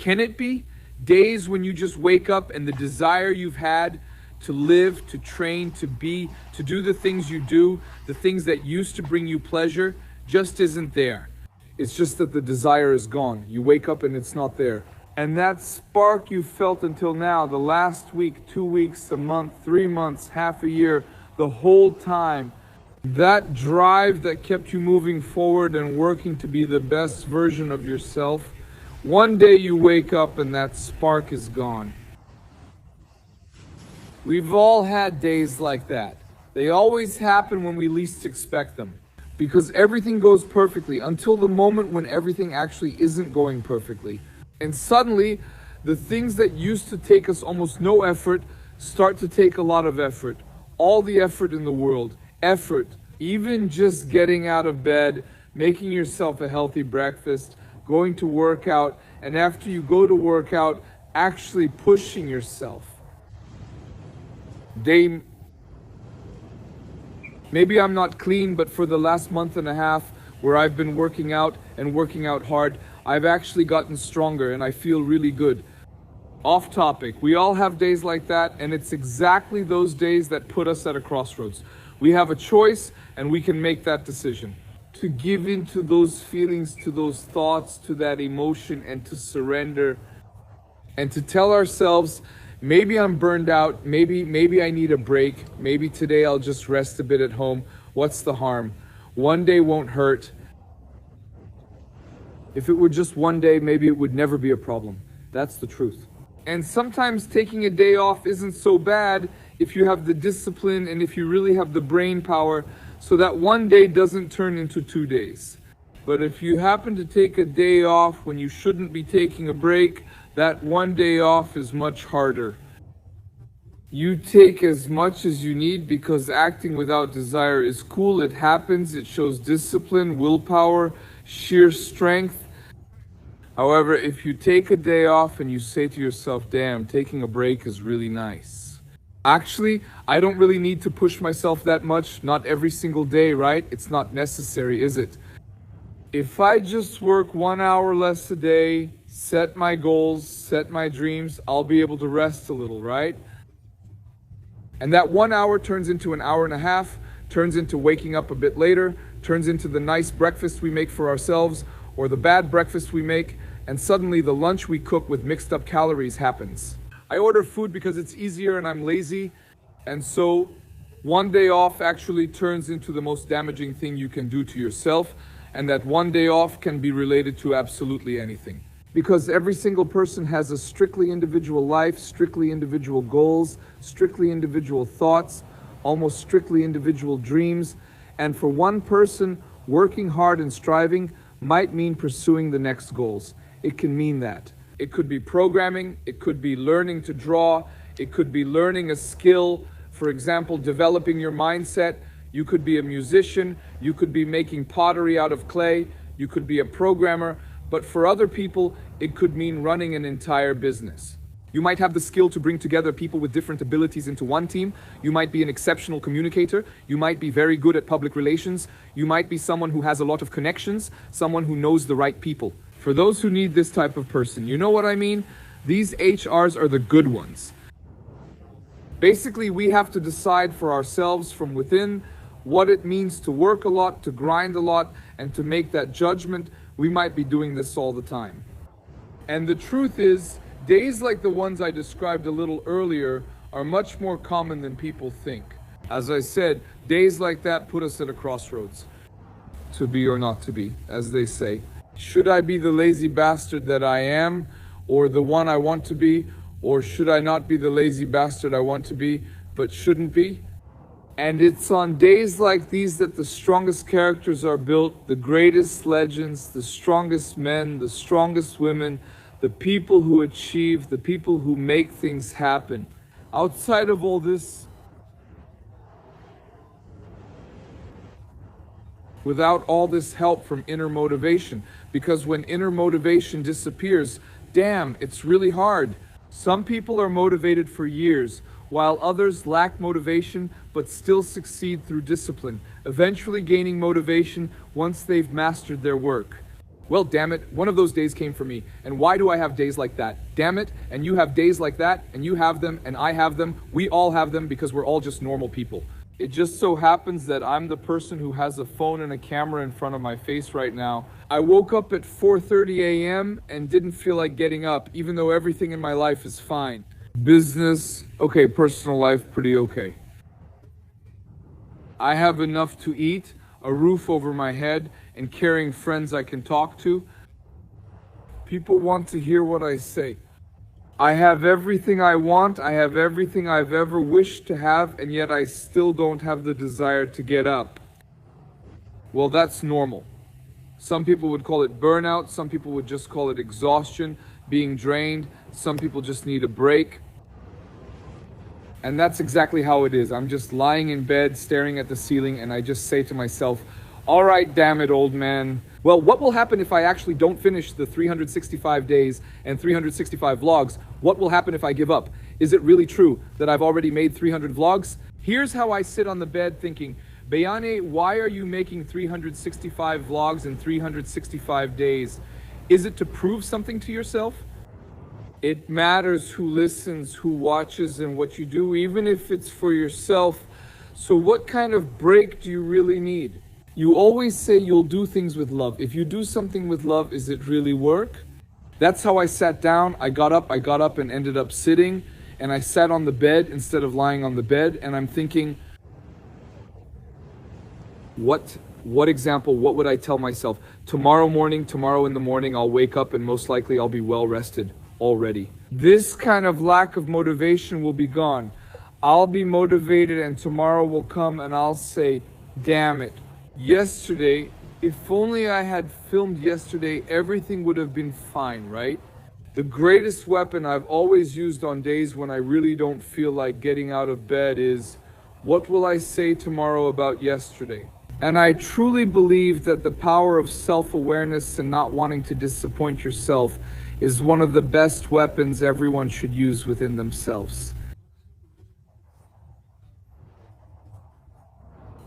Can it be? Days when you just wake up and the desire you've had to live, to train, to be, to do the things you do, the things that used to bring you pleasure, just isn't there. It's just that the desire is gone. You wake up and it's not there. And that spark you felt until now, the last week, 2 weeks, a month, 3 months, half a year, the whole time, that drive that kept you moving forward and working to be the best version of yourself, one day you wake up and that spark is gone. We've all had days like that. They always happen when we least expect them. Because everything goes perfectly until the moment when everything actually isn't going perfectly. And suddenly, the things that used to take us almost no effort start to take a lot of effort. All the effort in the world. Effort. Even just getting out of bed, making yourself a healthy breakfast, going to work out, and after you go to work out, actually pushing yourself. Maybe I'm not clean, but for the last month and a half where I've been working out and working out hard, I've actually gotten stronger and I feel really good. Off topic, we all have days like that, and it's exactly those days that put us at a crossroads. We have a choice and we can make that decision. To give in to those feelings, to those thoughts, to that emotion, and to surrender. And to tell ourselves, maybe I'm burned out, maybe I need a break, maybe today I'll just rest a bit at home. What's the harm? One day won't hurt. If it were just one day, maybe it would never be a problem. That's the truth. And sometimes taking a day off isn't so bad if you have the discipline and if you really have the brain power, so that one day doesn't turn into 2 days. But if you happen to take a day off when you shouldn't be taking a break, that one day off is much harder. You take as much as you need because acting without desire is cool. It happens. It shows discipline, willpower, sheer strength. However, if you take a day off and you say to yourself, damn, taking a break is really nice. Actually, I don't really need to push myself that much, not every single day, right? It's not necessary, is it? If I just work 1 hour less a day, set my goals, set my dreams, I'll be able to rest a little, right? And that 1 hour turns into an hour and a half, turns into waking up a bit later, turns into the nice breakfast we make for ourselves, or the bad breakfast we make, and suddenly the lunch we cook with mixed up calories happens. I order food because it's easier and I'm lazy, and so one day off actually turns into the most damaging thing you can do to yourself, and that one day off can be related to absolutely anything. Because every single person has a strictly individual life, strictly individual goals, strictly individual thoughts, almost strictly individual dreams, and for one person, working hard and striving might mean pursuing the next goals. It can mean that. It could be programming, it could be learning to draw, it could be learning a skill, for example, developing your mindset. You could be a musician, you could be making pottery out of clay, you could be a programmer, but for other people, it could mean running an entire business. You might have the skill to bring together people with different abilities into one team. You might be an exceptional communicator. You might be very good at public relations. You might be someone who has a lot of connections, someone who knows the right people. For those who need this type of person, you know what I mean? These HRs are the good ones. Basically, we have to decide for ourselves from within what it means to work a lot, to grind a lot, and to make that judgment. We might be doing this all the time. And the truth is, days like the ones I described a little earlier are much more common than people think. As I said, days like that put us at a crossroads. To be or not to be, as they say. Should I be the lazy bastard that I am, or the one I want to be, or should I not be the lazy bastard I want to be, but shouldn't be? And it's on days like these that the strongest characters are built, the greatest legends, the strongest men, the strongest women, the people who achieve, the people who make things happen. Outside of all this, without all this help from inner motivation, because when inner motivation disappears, damn, it's really hard. Some people are motivated for years, while others lack motivation but still succeed through discipline, eventually gaining motivation once they've mastered their work. Well, damn it, one of those days came for me. And why do I have days like that? Damn it, and you have days like that, and you have them, and I have them. We all have them because we're all just normal people. It just so happens that I'm the person who has a phone and a camera in front of my face right now. I woke up at 4:30 a.m. and didn't feel like getting up, even though everything in my life is fine. Business, okay, personal life, pretty okay. I have enough to eat, a roof over my head, and caring friends I can talk to. People want to hear what I say. I have everything I want, I have everything I've ever wished to have, and yet I still don't have the desire to get up. Well, that's normal. Some people would call it burnout, some people would just call it exhaustion, being drained, some people just need a break. And that's exactly how it is. I'm just lying in bed, staring at the ceiling, and I just say to myself, all right, damn it, old man. Well, what will happen if I actually don't finish the 365 days and 365 vlogs? What will happen if I give up? Is it really true that I've already made 300 vlogs? Here's how I sit on the bed thinking, Beyane, why are you making 365 vlogs in 365 days? Is it to prove something to yourself? It matters who listens, who watches, and what you do, even if it's for yourself. So what kind of break do you really need? You always say you'll do things with love. If you do something with love, is it really work? That's how I sat down. I got up and ended up sitting, and I sat on the bed instead of lying on the bed, and I'm thinking, what example, what would I tell myself? Tomorrow in the morning, I'll wake up and most likely I'll be well rested already. This kind of lack of motivation will be gone. I'll be motivated and tomorrow will come and I'll say, damn it. Yesterday, if only I had filmed yesterday, everything would have been fine, right? The greatest weapon I've always used on days when I really don't feel like getting out of bed is, what will I say tomorrow about yesterday? And I truly believe that the power of self-awareness and not wanting to disappoint yourself is one of the best weapons everyone should use within themselves.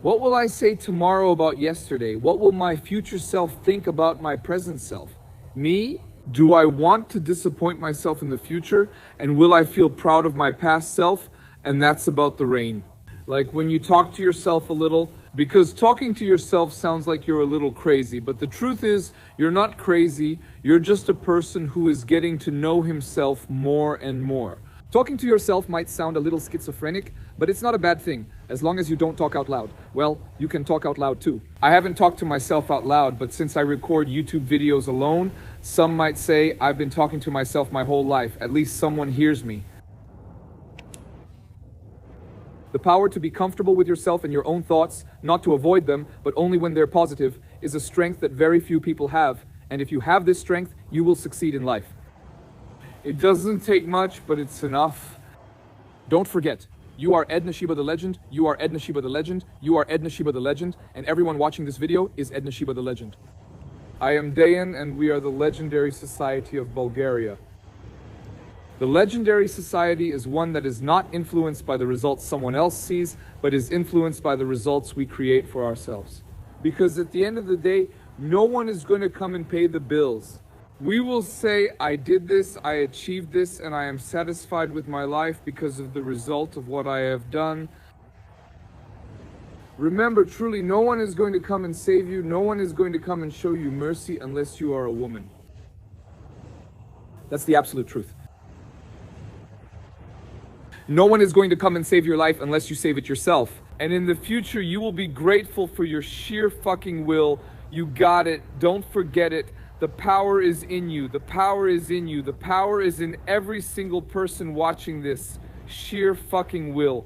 What will I say tomorrow about yesterday? What will my future self think about my present self? Me? Do I want to disappoint myself in the future? And will I feel proud of my past self? And that's about the rain. Like when you talk to yourself a little, because talking to yourself sounds like you're a little crazy, but the truth is you're not crazy. You're just a person who is getting to know himself more and more. Talking to yourself might sound a little schizophrenic, but it's not a bad thing, as long as you don't talk out loud. Well, you can talk out loud too. I haven't talked to myself out loud, but since I record YouTube videos alone, some might say I've been talking to myself my whole life. At least someone hears me. The power to be comfortable with yourself and your own thoughts, not to avoid them, but only when they're positive, is a strength that very few people have. And if you have this strength, you will succeed in life. It doesn't take much, but it's enough. Don't forget, you are Edna Sheba the legend, you are Edna Sheba the legend, you are Edna Sheba the legend, and everyone watching this video is Edna Sheba the legend. I am Dejan, and we are the Legendary Society of Bulgaria. The Legendary Society is one that is not influenced by the results someone else sees, but is influenced by the results we create for ourselves. Because at the end of the day, no one is going to come and pay the bills. We will say, I did this, I achieved this, and I am satisfied with my life because of the result of what I have done. Remember, truly, no one is going to come and save you. No one is going to come and show you mercy unless you are a woman. That's the absolute truth. No one is going to come and save your life unless you save it yourself. And in the future, you will be grateful for your sheer fucking will. You got it. Don't forget it. The power is in you. The power is in you. The power is in every single person watching this. Sheer fucking will.